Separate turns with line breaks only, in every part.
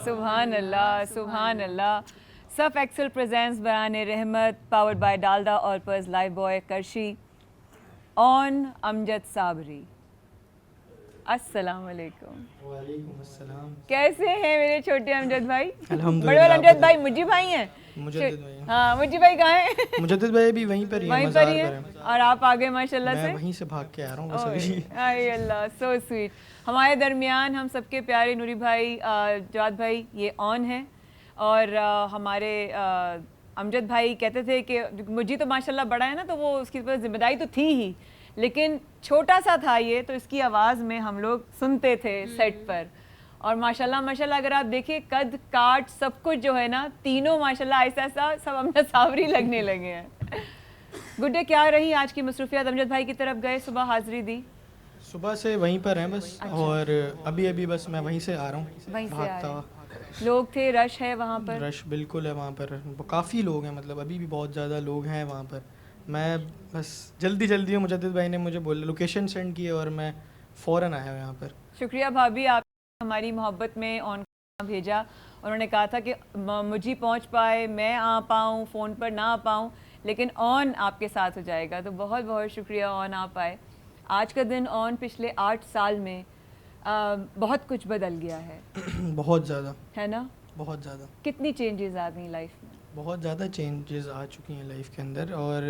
سبحان اللہ سبحان اللہ. صف ایکسل پریزنٹس بیان رحمت powered by Dalda Olpers Lifebuoy کرشی آن امجد صابری. السلام علیکم.
وعلیکم السلام.
کیسے ہیں میرے چھوٹے امجد بھائی؟
الحمدللہ.
بڑے والے امجد بھائی مجھے بھائی ہیں.
مجدد بھائی.
ہاں مجھے بھائی کہاں ہیں؟
مجدد بھائی بھی وہیں پر ہی ہیں.
وہیں پر ہی ہیں اور آپ آگے ماشاء اللہ سے.
میں وہیں سے بھاگ کے آ رہا ہوں بس ابھی.
اے اللہ سو سویٹ. ہمارے درمیان ہم سب کے پیارے نوری بھائی جواد بھائی یہ آن ہیں اور ہمارے امجد بھائی کہتے تھے کہ مجھے تو ماشاء اللہ بڑا ہے نا تو وہ اس کی ذمہ داری تو تھی ہی لیکن چھوٹا سا تھا یہ تو اس کی آواز میں ہم لوگ سنتے تھے سیٹ پر اور ماشاءاللہ اگر آپ دیکھیں قد کاٹ سب کچھ جو ہے نا تینوں ماشاءاللہ ایسا ایسا سب امجد صابری لگنے لگے ہیں. Good day. کیا رہی آج کی مصروفیات؟ امجد بھائی کی طرف گئے صبح حاضری دی؟
صبح سے وہیں پر ہیں بس اور ابھی بس میں وہیں سے آ رہا ہوں.
وہیں سے آ رہے ہیں. لوگ تھے، رش ہے وہاں پر؟
رش بالکل ہے وہاں پر، کافی لوگ ہیں، مطلب ابھی بھی بہت زیادہ لوگ ہیں وہاں پر. میں بس جلدی مجدد بھائی نے مجھے بولا لوکیشن سینڈ کی اور میں فوراً آیا یہاں پر.
شکریہ بھابھی، آپ ہماری محبت میں آن بھیجا. انہوں نے کہا تھا کہ مجھے پہنچ پائے، میں آ پاؤں، فون پر نہ آ پاؤں لیکن آن آپ کے ساتھ ہو جائے گا. تو بہت بہت شکریہ آن آپ آئے. آج کا دن آن پچھلے 8 سال میں بہت کچھ بدل گیا ہے.
بہت زیادہ
ہے نا؟
بہت زیادہ.
کتنی چینجز آ گئی لائف میں؟
بہت زیادہ چینجز آ چکی ہیں لائف کے اندر. اور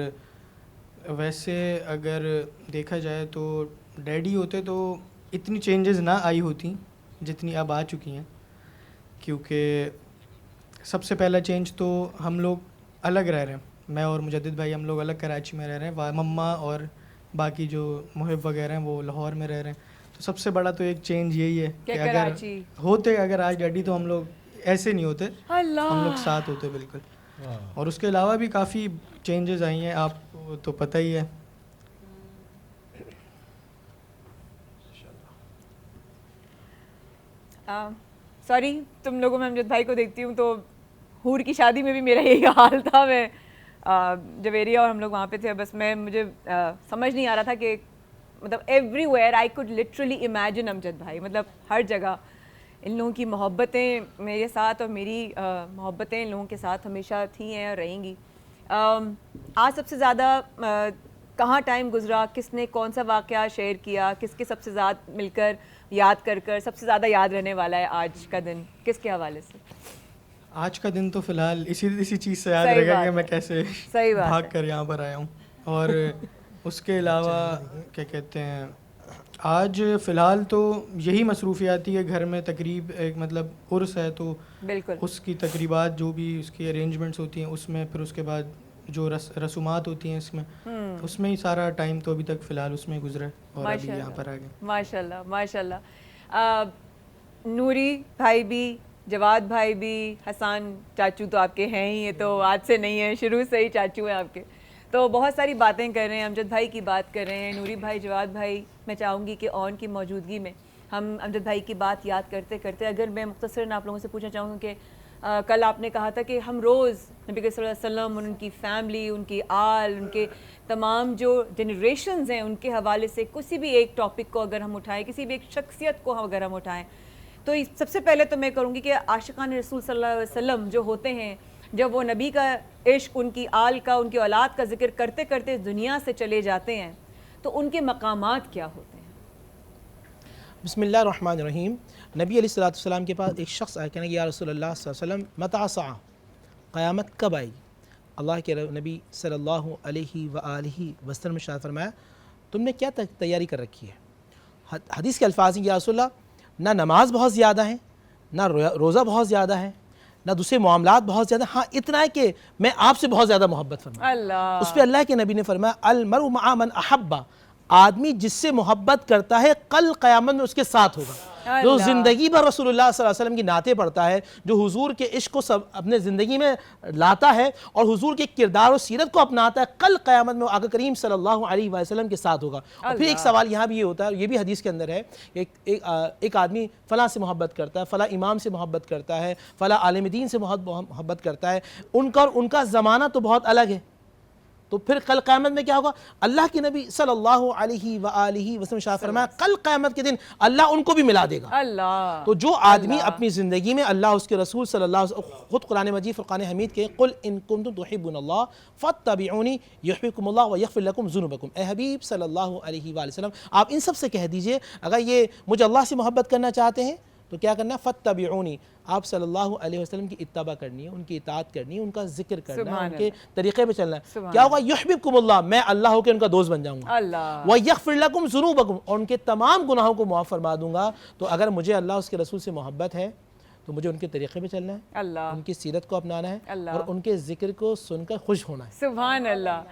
ویسے اگر دیکھا جائے تو ڈیڈی ہوتے تو اتنی چینجز نہ آئی ہوتی جتنی اب آ چکی ہیں، کیونکہ سب سے پہلا چینج تو ہم لوگ الگ رہ رہے ہیں. میں اور مجدد بھائی ہم لوگ الگ کراچی میں رہ رہے ہیں. مما اور باقی جو محب وغیرہ ہیں وہ لاہور میں رہ رہے ہیں. تو سب سے بڑا تو ایک چینج یہی ہے کہ اگر آج ڈیڈی تو ہم لوگ ایسے نہیں ہوتے، ہم لوگ ساتھ ہوتے بالکل. اور اس کے علاوہ بھی کافی چینجز آئی ہیں، آپ تو پتہ ہی ہے.
سوری تم لوگوں میں امجد بھائی کو دیکھتی ہوں تو حور کی شادی میں بھی میرا یہی حال تھا. میں جویریہ اور ہم لوگ وہاں پہ تھے. بس مجھے سمجھ نہیں آ رہا تھا کہ مطلب everywhere I could literally imagine Amjad بھائی. مطلب ہر جگہ ان لوگوں کی محبتیں میرے ساتھ اور میری محبتیں ان لوگوں کے ساتھ ہمیشہ تھیں ہیں اور رہیں گی. آج سب سے زیادہ کہاں ٹائم گزرا، کس نے کون سا واقعہ شیئر کیا، کس کے سب سے زیادہ مل کر یاد کر سب سے زیادہ یاد رہنے والا ہے آج کا دن، کس کے حوالے سے؟
آج کا دن تو فی الحال اسی چیز سے یاد رہے گا کہ میں کیسے بھاگ کر یہاں پر آیا ہوں. اور اس کے علاوہ کیا کہتے ہیں، آج فی الحال تو یہی مصروفیات ہی ہے. گھر میں تقریب ایک مطلب عرس ہے تو
بالکل
اس کی تقریبات جو بھی اس کی ارینجمنٹس ہوتی ہیں اس میں، پھر اس کے بعد جو رسومات ہوتی ہیں اس میں ہی سارا ٹائم تو ابھی تک فی الحال اس میں گزرا ہے اور ابھی یہاں پر آ گئے.
ماشاء اللہ. نوری بھائی بھی، جواد بھائی بھی، حسان چاچو تو آپ کے ہیں ہی، یہ تو آج سے نہیں ہے، شروع سے ہی چاچو ہیں آپ کے. تو بہت ساری باتیں کر رہے ہیں، امجد بھائی کی بات کر رہے ہیں، نوری بھائی، جواد بھائی. میں چاہوں گی کہ آن کی موجودگی میں ہم امجد بھائی کی بات یاد کرتے کرتے اگر میں مختصراً آپ لوگوں سے پوچھنا چاہوں گی کہ کل آپ نے کہا تھا کہ ہم روز نبی صلی اللہ علیہ وسلم، ان کی فیملی، ان کی آل، ان کے تمام جو جنریشنز ہیں ان کے حوالے سے کسی بھی ایک ٹاپک کو اگر ہم اٹھائیں، کسی بھی ایک شخصیت کو اگر ہم اٹھائیں تو سب سے پہلے تو میں کروں گی کہ عاشقان رسول صلی اللہ علیہ وسلم جو ہوتے ہیں، جب وہ نبی کا عشق، ان کی آل کا، ان کی اولاد کا ذکر کرتے کرتے دنیا سے چلے جاتے ہیں تو ان کے مقامات کیا ہوتے ہیں؟
بسم اللہ الرحمن الرحیم. نبی علیہ السلام کے پاس ایک شخص آیا، کہنے کہ یا رسول اللہ صلی اللہ علیہ وسلم متى الساعہ، قیامت کب آئے گی؟ اللہ کے نبی صلی اللہ علیہ وآلہ وسلم نے ارشاد فرمایا تم نے کیا تیاری کر رکھی ہے؟ حدیث کے الفاظ ہیں کہ یا رسول اللہ نہ نماز بہت زیادہ ہیں، نہ روزہ بہت زیادہ ہے، نہ دوسرے معاملات بہت زیادہ، ہاں اتنا ہے کہ میں آپ سے بہت زیادہ محبت فرمایا.
اللہ.
اس پہ اللہ کے نبی نے فرمایا المرء مع من احب، آدمی جس سے محبت کرتا ہے کل قیامت میں اس کے ساتھ ہوگا. جو زندگی بھر رسول اللہ صلی اللہ علیہ وسلم کی نعتیں پڑھتا ہے، جو حضور کے عشق کو اپنے زندگی میں لاتا ہے اور حضور کے کردار و سیرت کو اپناتا ہے، کل قیامت میں آقا کریم صلی اللہ علیہ وسلم کے ساتھ ہوگا. اور پھر ایک سوال یہاں بھی یہ ہوتا ہے، یہ بھی حدیث کے اندر ہے، ایک آدمی فلاں سے محبت کرتا ہے، فلاں امام سے محبت کرتا ہے، فلاں عالم دین سے محبت کرتا ہے، ان کا زمانہ تو بہت الگ ہے، تو پھر کل قیامت میں کیا ہوگا؟ اللہ کے نبی صلی اللہ علیہ وآلہ وسلم شاہ فرمایا کل قیامت کے دن اللہ ان کو بھی ملا دے گا.
اللہ.
تو جو آدمی اپنی زندگی میں اللہ اس کے رسول صلی اللہ علیہ وسلم، خود قرآن مجید فرقان حمید کے قل ان کنتم تحبون اللہ فاتبعونی یحببکم اللہ ویغفر لکم ذنوبکم، اے حبیب صلی اللہ علیہ وآلہ وسلم آپ ان سب سے کہہ دیجئے اگر یہ مجھے اللہ سے محبت کرنا چاہتے ہیں تو کیا کرنا ہے؟ فاتبعونی، آپ صلی اللہ علیہ وسلم کی اتباع کرنی ہے، ان کی اطاعت کرنی ہے، ان کا ذکر کرنا ہے، ان کے طریقے پہ چلنا ہے. کیا ہوگا؟ یحببکم اللہ، میں اللہ ہو کے ان کا دوست بن جاؤں گا.
اللہ.
وَيَغْفِرْ لَكُمْ ذُنُوبَكُمْ، اور ان کے تمام گناہوں کو معاف فرما دوں گا. تو اگر مجھے اللہ اس کے رسول سے محبت ہے تو مجھے ان کے طریقے پہ چلنا ہے،
اللہ.
ان کی سیرت کو اپنانا ہے،
اللہ.
اور ان کے ذکر کو سن کر خوش ہونا ہے.
سبحان اللہ.